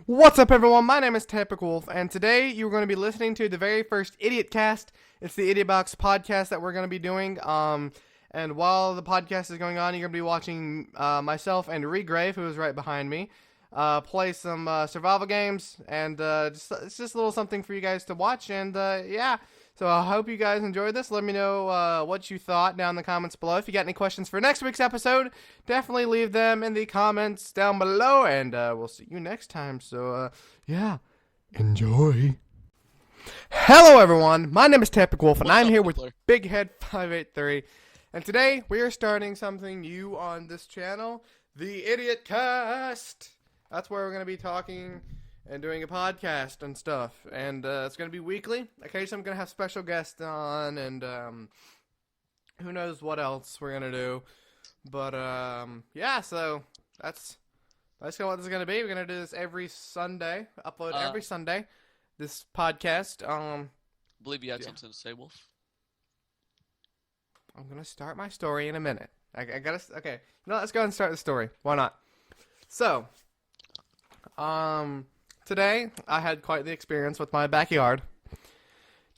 What's up, everyone? My name is TypicWolf, and today you're going to be listening to the very first IdiotCast. It's the IdiotBox podcast that we're going to be doing. And while the podcast is going on, you're going to be watching myself and Recraft, who is right behind me, play some survival games, and it's just a little something for you guys to watch. And yeah, so I hope you guys enjoyed this. Let me know what you thought down in the comments below. If you got any questions for next week's episode, definitely leave them in the comments down below, and we'll see you next time. So yeah, enjoy. Hello, everyone. My name is TypicWolf, and I'm here with BigHead583. And today, we are starting something new on this channel, the IdiotCast. That's where we're going to be talking and doing a podcast and stuff. And it's going to be weekly. Occasionally, I'm going to have special guests on, and who knows what else we're going to do. But, yeah, so that's kind of what this is going to be. We're going to do this every Sunday, upload every Sunday, this podcast. I believe you had something to say, Wolf. I'm going to start my story in a minute. Okay, let's go ahead and start the story. Why not? So, today, I had quite the experience with my backyard.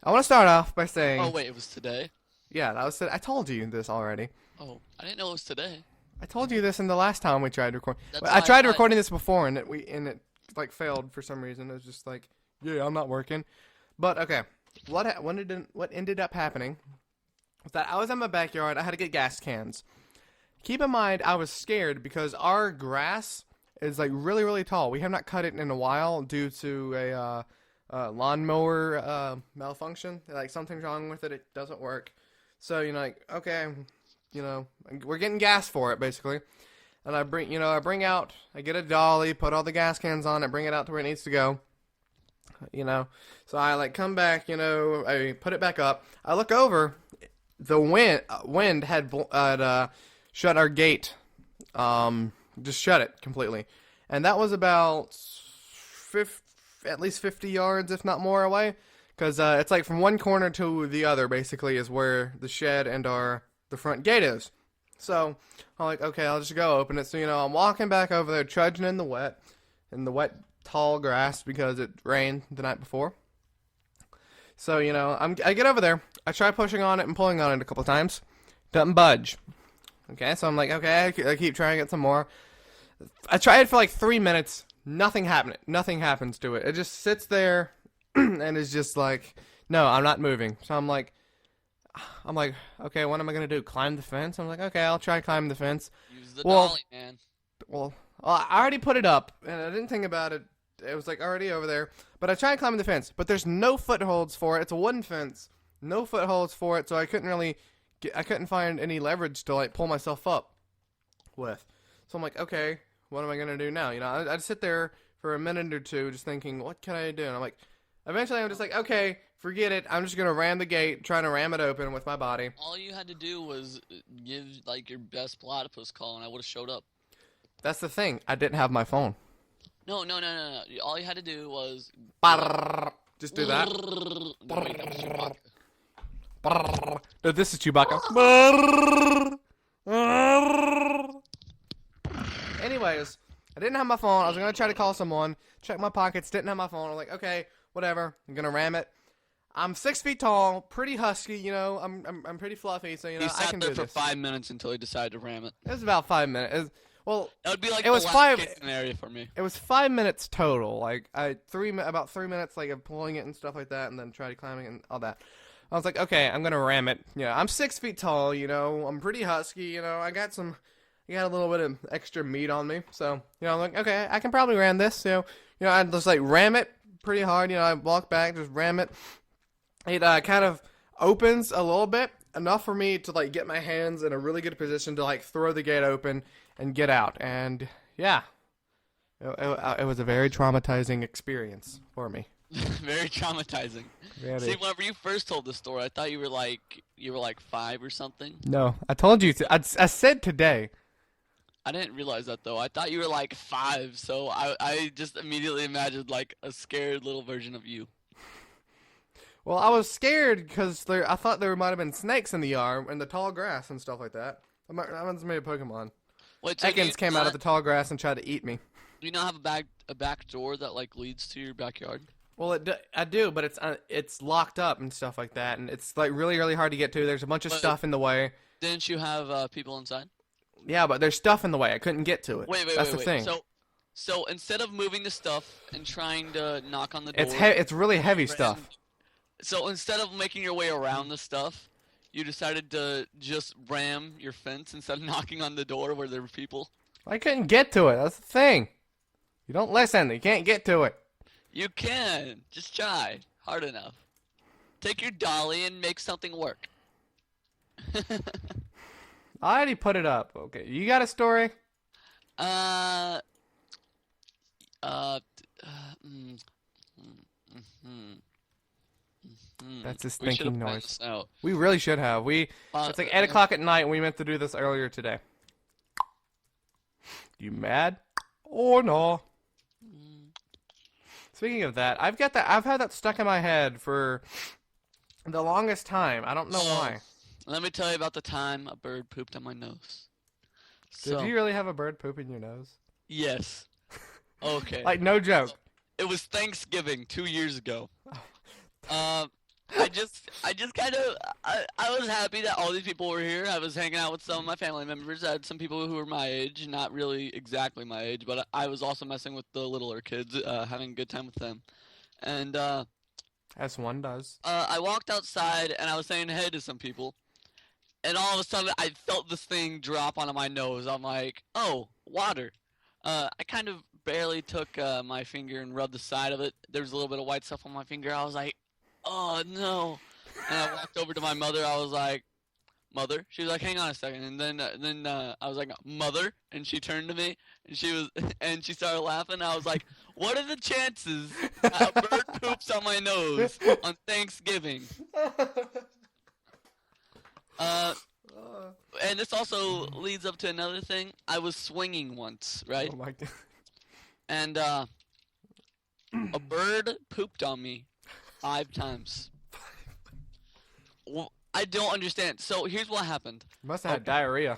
I want to start off by saying... Oh, wait, it was today? Yeah, that was today. I told you this already. Oh, I didn't know it was today. I told you this in the last time we tried recording. I tried recording this before, and it like failed for some reason. It was just like, yeah, I'm not working. But, okay, what ended up happening... that I was in my backyard. I had to get gas cans. Keep in mind, I was scared because our grass is like really, really tall. We have not cut it in a while due to a lawnmower malfunction. Like something's wrong with it. It doesn't work. So like okay, we're getting gas for it basically. And I get a dolly, put all the gas cans on it, bring it out to where it needs to go. So I like come back. I put it back up. I look over. The wind had shut our gate, just shut it completely, and that was about at least 50 yards, if not more, away, because it's like from one corner to the other, basically, is where the shed and the front gate is. So I'm like, okay, I'll just go open it. So I'm walking back over there, trudging in the wet tall grass because it rained the night before. So, I get over there. I try pushing on it and pulling on it a couple times. Doesn't budge. Okay, so I'm like, okay, I keep trying to get some more. I tried for like 3 minutes. Nothing happened. Nothing happens to it. It just sits there and is just like, no, I'm not moving. So I'm like, okay, what am I going to do? Climb the fence? I'm like, okay, I'll try climbing the fence. Use the dolly, man. Well, I already put it up, and I didn't think about it. It was like already over there. But I tried climbing the fence, but there's no footholds for it. It's a wooden fence. No footholds for it, so I couldn't find any leverage to like pull myself up with. So I'm like, okay, what am I gonna do now? I'd sit there for a minute or two just thinking, what can I do? And I'm like, eventually I'm just like, okay, forget it. I'm just gonna ram the gate, trying to ram it open with my body. All you had to do was give like your best platypus call, and I would have showed up. That's the thing. I didn't have my phone. No. All you had to do was just do that. No, this is Chewbacca. Anyways, I didn't have my phone. I was gonna try to call someone. Check my pockets. Didn't have my phone. I'm like, okay, whatever. I'm gonna ram it. I'm 6 feet tall, pretty husky. I'm pretty fluffy, so I can do this. He sat there for 5 minutes until he decided to ram it. It was about 5 minutes. Well, that would be like it was the last case scenario for me. It was 5 minutes total. Like about 3 minutes, like of pulling it and stuff like that, and then try to climbing and all that. I was like, okay, I'm gonna ram it. I'm 6 feet tall. I'm pretty husky. I got a little bit of extra meat on me. So I'm like, okay, I can probably ram this. So I just like ram it pretty hard. I walk back, just ram it. It kind of opens a little bit, enough for me to like get my hands in a really good position to like throw the gate open and get out. And yeah, it was a very traumatizing experience for me. Very traumatizing. Really? See, whenever you first told the story, I thought you were like 5 or something. No, I told you. I said today. I didn't realize that though. I thought you were like 5, so I just immediately imagined like a scared little version of you. Well, I was scared because I thought there might have been snakes in the yard and the tall grass and stuff like that. That was maybe a Pokemon. Wait, so Ekans came out of the tall grass and tried to eat me. Do you not have a back door that like leads to your backyard? Well, I do, but it's locked up and stuff like that, and it's like really, really hard to get to. There's a bunch of But stuff in the way. didn't you have people inside? Yeah, but there's stuff in the way. I couldn't get to it. Wait, wait, That's wait, the thing. So instead of moving the stuff and trying to knock on the door, It's really heavy stuff. So instead of making your way around the stuff, you decided to just ram your fence instead of knocking on the door where there were people. I couldn't get to it. That's the thing. You don't listen. You can't get to it. You can. Just try. Hard enough. Take your dolly and make something work. I already put it up. Okay, you got a story? Uh, uh, mm, That's his we should have thinking planned noise. this out. We really should have. It's like 8 o'clock at night, and we meant to do this earlier today. You mad? Or no? Speaking of that, I've had that stuck in my head for the longest time. I don't know why. Let me tell you about the time a bird pooped on my nose. Did you really have a bird poop in your nose? Yes. Okay. Like, no joke. It was Thanksgiving 2 years ago. I just kind of, I was happy that all these people were here. I was hanging out with some of my family members. I had some people who were my age, not really exactly my age, but I was also messing with the littler kids, having a good time with them. And, As one does. I walked outside and I was saying hey to some people. And all of a sudden I felt this thing drop onto my nose. I'm like, oh, water. I kind of barely took my finger and rubbed the side of it. There was a little bit of white stuff on my finger. I was like, oh no. And I walked over to my mother. I was like, Mother? She was like, hang on a second. And then I was like, Mother? And she turned to me and she started laughing. I was like, what are the chances a bird poops on my nose on Thanksgiving? And this also leads up to another thing. I was swinging once, right? Oh my god. And a bird pooped on me 5 times. Well, I don't understand. So here's what happened. You must have had diarrhea.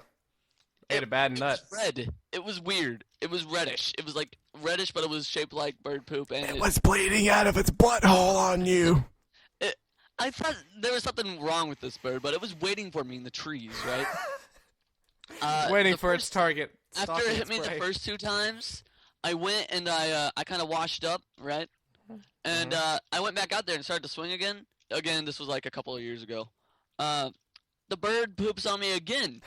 Ate a bad nut. It was red. It was weird. It was reddish. It was like reddish, but it was shaped like bird poop. And it was bleeding out of its butthole on you. I thought there was something wrong with this bird, but it was waiting for me in the trees, right? Waiting for its target. After it hit me the first 2 times, I went and I kind of washed up, right? And I went back out there and started to swing again. Again, this was like a couple of years ago. The bird poops on me again.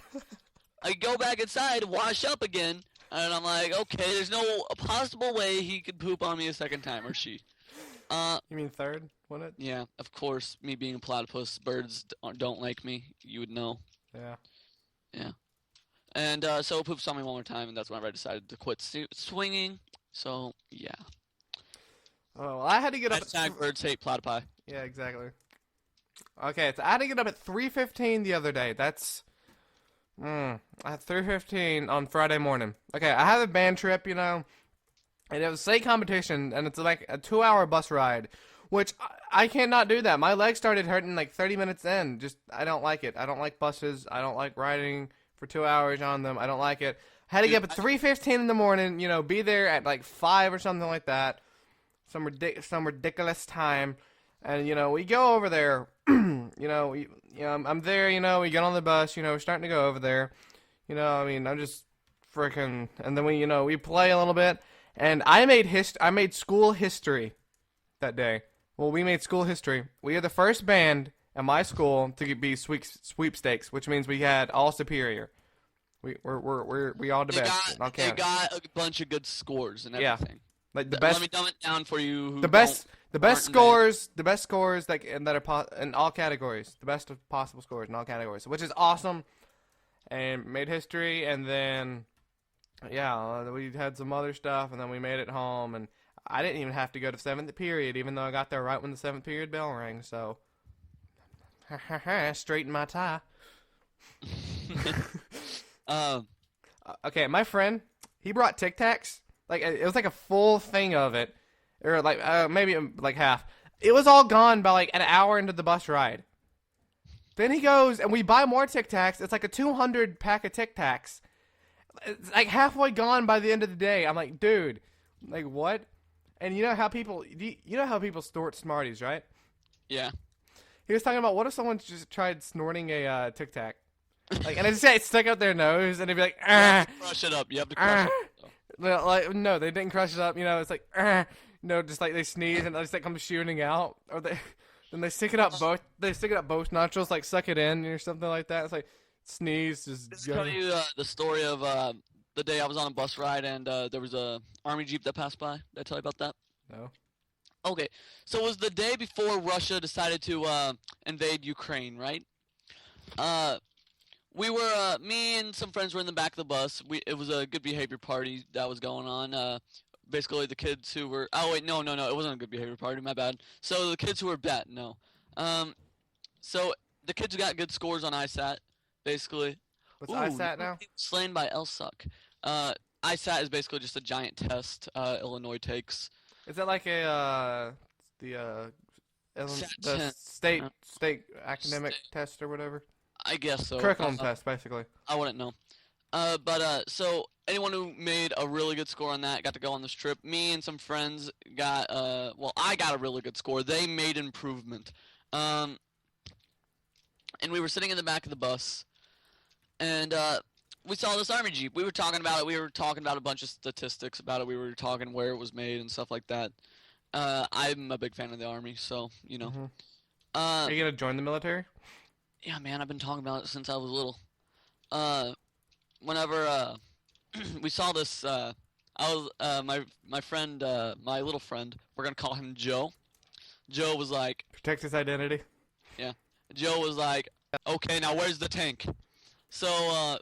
I go back inside, wash up again, and I'm like, okay, there's no possible way he could poop on me a second time, or she. You mean third? Wouldn't it? Yeah, of course. Me being a platypus, birds don't like me. You would know. Yeah. Yeah. And so it poops on me one more time, and that's when I decided to quit swinging. So yeah. Oh, well, I had to get up. Hashtag birds hate platypi. Yeah, exactly. Okay, so I had to get up at 3:15 the other day. That's at 3:15 on Friday morning. Okay, I had a band trip, and it was a state competition, and it's like a 2-hour bus ride, which I cannot do that. My legs started hurting like 30 minutes in. I don't like it. I don't like buses. I don't like riding for 2 hours on them. I don't like it. I had to get up at 3:15 in the morning, be there at like 5 or something like that. Some ridiculous time. And, we go over there, I'm there, we get on the bus, we're starting to go over there. I'm just freaking, and then we play a little bit. And I made school history that day. Well, we made school history. We are the first band at my school to be sweepstakes, which means we had all superior. We all the best. They got a bunch of good scores and everything. Yeah. Like the best. Let me dumb it down for you. The best scores that are in all categories. The best of possible scores in all categories, which is awesome. And made history, and then we had some other stuff, and then we made it home, and I didn't even have to go to 7th period, even though I got there right when the 7th period bell rang. So, straighten my tie. Okay, my friend, he brought Tic Tacs. Like, it was like a full thing of it. Or, like, maybe, like, half. It was all gone by, like, an hour into the bus ride. Then he goes, and we buy more Tic Tacs. It's like a 200 pack of Tic Tacs. It's like halfway gone by the end of the day. I'm like, dude, like what? And you know how people, you know how people snort Smarties, right? Yeah. He was talking about what if someone just tried snorting a Tic Tac, like, and it stuck out their nose, and they'd be like, You have to crush it up. You have to crush it up. Like, no, they didn't crush it up. You know, it's like, just like they sneeze and it just like comes shooting out, or then they stick it up both. They stick it up both nostrils, like suck it in or something like that. It's like sneeze, just. Tell you the story of the day I was on a bus ride and there was a army jeep that passed by. Did I tell you about that? No. Okay, so it was the day before Russia decided to invade Ukraine, right? We were me and some friends were in the back of the bus. It was a good behavior party that was going on. Basically, the kids who were no, it wasn't a good behavior party. My bad. So the kids who were bet, no. So the kids who got good scores on ISAT, basically. What's ISAT now? Slain by LSUC. ISAT is basically just a giant test Illinois takes. Is that like the state academic test or whatever? I guess so. Curriculum test, basically. I wouldn't know. So anyone who made a really good score on that got to go on this trip. Me and some friends got I got a really good score. They made improvement. And we were sitting in the back of the bus, and we saw this army jeep. We were talking about it. We were talking about a bunch of statistics about it. We were talking where it was made and stuff like that. I'm a big fan of the army, so you know. Mm-hmm. Are you gonna join the military? Yeah, man, I've been talking about it since I was little. Whenever we saw this, I was my friend, my little friend. We're gonna call him Joe. Joe was like, protect his identity. Yeah. Joe was like, okay, now where's the tank? So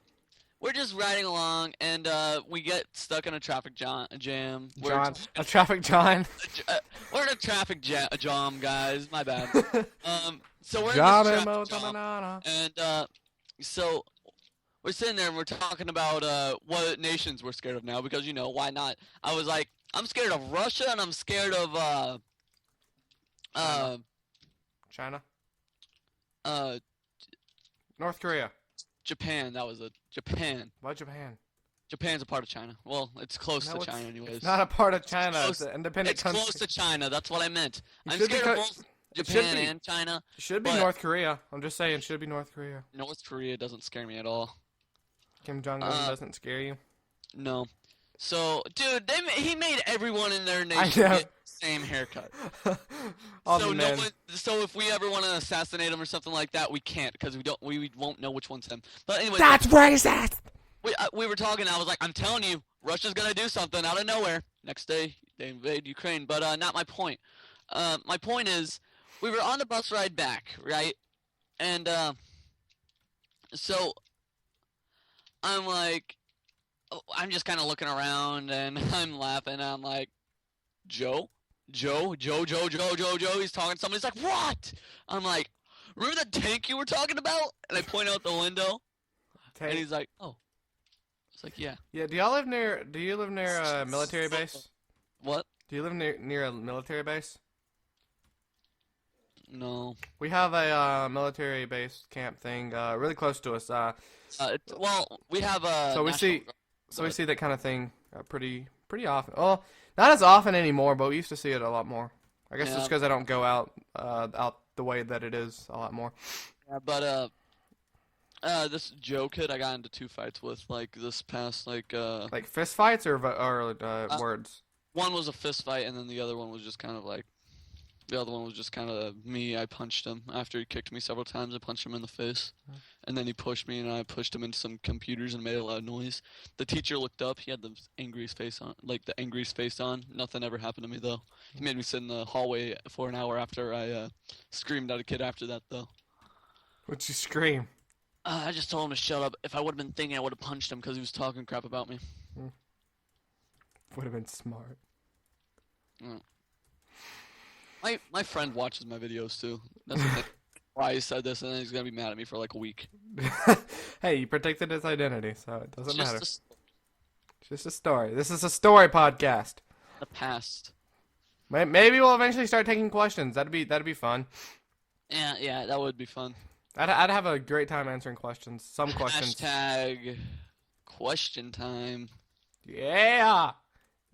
we're just riding along, and we get stuck in a traffic jam. A traffic jam. We're in a traffic jam, guys. My bad. So we're in this traffic jam, and so we're sitting there and we're talking about what nations we're scared of now, because, you know, why not? I was like, I'm scared of Russia, and I'm scared of China. North Korea. Japan. That was Japan. Why Japan? Japan's a part of China. Well, it's close to China anyways. It's not a part of China. It's an independent country. It's close to China. That's what I meant. I'm scared of both Japan and China. It should be North Korea. I'm just saying, it should be North Korea. North Korea doesn't scare me at all. Kim Jong-un doesn't scare you? No. So, dude, he made everyone in their nation get the same haircut. So if we ever want to assassinate him or something like that, we can't, because we won't know which one's him. But anyway, that's racist. We were talking. I was like, I'm telling you, Russia's gonna do something out of nowhere. Next day, they invade Ukraine. But not my point. My point is, we were on the bus ride back, right? And so I'm like, I'm just kind of looking around and I'm laughing. I'm like, Joe. He's talking to somebody. He's like, what? I'm like, remember that tank you were talking about? And I point out the window. Tank? And he's like, oh. It's like, yeah. Yeah. Do you live near a military base? What? Do you live near a military base? No. We have a military base camp thing really close to us. Well, we have a. So we see that kind of thing pretty often. Well, not as often anymore, but we used to see it a lot more. I guess it's because I don't go out the way that it is a lot more. Yeah, but this Joe kid I got into 2 fights with this past like fist fights or words. One was a fist fight, and then the other one was just kind of like. The other one was just kind of me. I punched him after he kicked me several times. I punched him in the face, and then he pushed me, and I pushed him into some computers and made a loud noise. The teacher looked up. He had the angriest face on. Nothing ever happened to me though. He made me sit in the hallway for an hour after I screamed at a kid after that though. What'd you scream? I just told him to shut up. If I would have been thinking, I would have punched him because he was talking crap about me. Would have been smart. My friend watches my videos too. That's why he said this, and then he's gonna be mad at me for like a week. Hey, you protected his identity, so it doesn't matter. It's just a story. This is a story podcast. The past. Maybe we'll eventually start taking questions. That'd be fun. Yeah, that would be fun. I'd have a great time answering questions. Some questions. Hashtag question time. Yeah.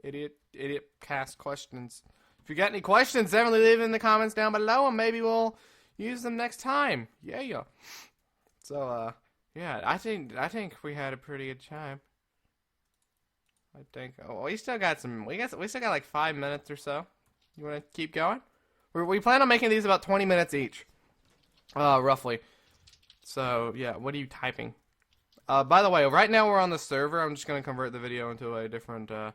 IdiotCast questions. If you got any questions, definitely leave it in the comments down below, and maybe we'll use them next time. Yeah. So, yeah, I think we had a pretty good time. I think. Oh, we still got some. We still got like 5 minutes or so. You want to keep going? We plan on making these about 20 minutes each, roughly. So yeah, what are you typing? By the way, right now we're on the server. I'm just gonna convert the video into a different into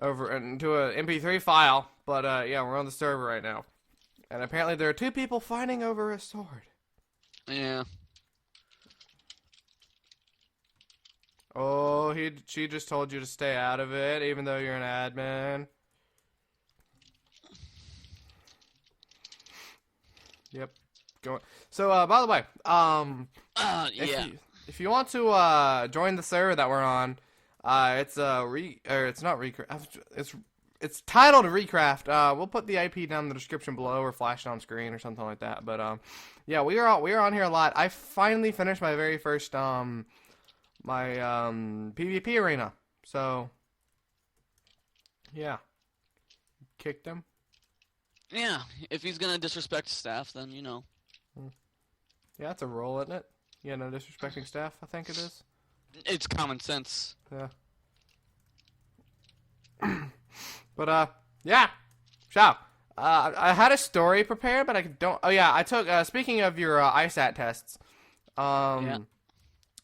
a MP3 file. But yeah, we're on the server right now, and apparently there are 2 people fighting over a sword. Yeah. Oh, she just told you to stay out of it, even though you're an admin. Yep. Go. So, by the way, yeah. if you want to join the server that we're on, it's not Recraft. It's titled Recraft. We'll put the IP down in the description below, or flash it on screen, or something like that. But yeah, we are on here a lot. I finally finished my very first PvP arena. So yeah, kicked him. Yeah, if he's gonna disrespect staff, then you know. Yeah, that's a rule, isn't it? Yeah, no disrespecting staff, I think it is. It's common sense. Yeah. But yeah, ciao. I had a story prepared, but I don't. Oh yeah, I took. Speaking of your ISAT tests, Yeah.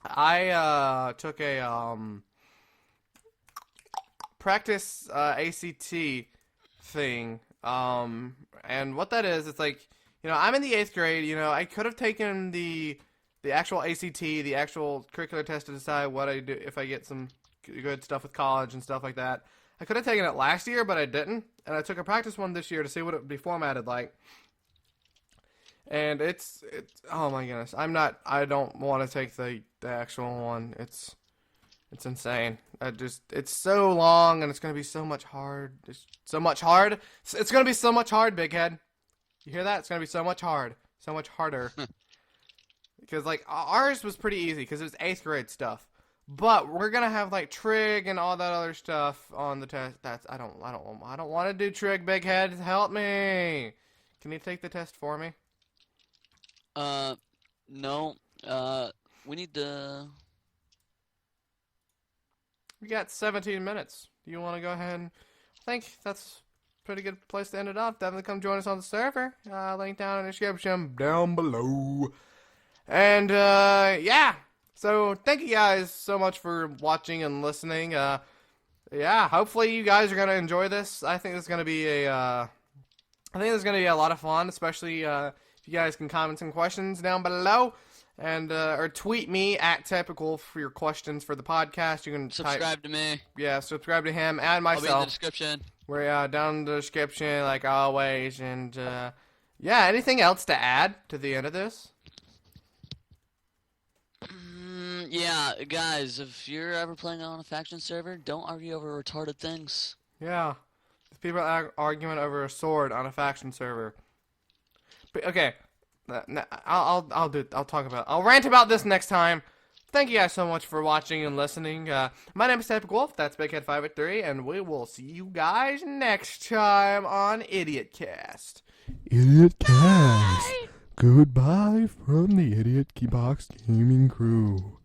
I took a practice ACT thing. And what that is, it's like, you know, I'm in the 8th grade. You know, I could have taken the actual ACT, the actual curricular test to decide what I do if I get some good stuff with college and stuff like that. I could have taken it last year, but I didn't, and I took a practice one this year to see what it would be formatted like. And it's oh my goodness, I don't want to take the actual one. It's insane. It's so long, and it's gonna be so much hard. It's gonna be so much hard, big head. You hear that? It's gonna be so much harder. Because like ours was pretty easy because it was 8th grade stuff. But we're gonna have like trig and all that other stuff on the test. I don't want to do trig, big head. Help me. Can you take the test for me? No. We need to. We got 17 minutes. Do you want to go ahead and... I think that's a pretty good place to end it off. Definitely come join us on the server. Link down in the description down below. And, yeah. So, thank you guys so much for watching and listening. Yeah, hopefully you guys are going to enjoy this. I think this is going to be a lot of fun, especially, if you guys can comment some questions down below. And, or tweet me at Typical for your questions for the podcast. You can subscribe to me. Yeah, subscribe to him and myself. I'll be in the description. We're down in the description, like always. And, yeah, anything else to add to the end of this? Yeah, guys, if you're ever playing on a faction server, don't argue over retarded things. Yeah. If people are arguing over a sword on a faction server. But, okay. I'll rant about this next time. Thank you guys so much for watching and listening. My name is Typical Wolf, that's BigHead583, and we will see you guys next time on IdiotCast. IdiotCast. Goodbye from the IdiotBoxGaming crew.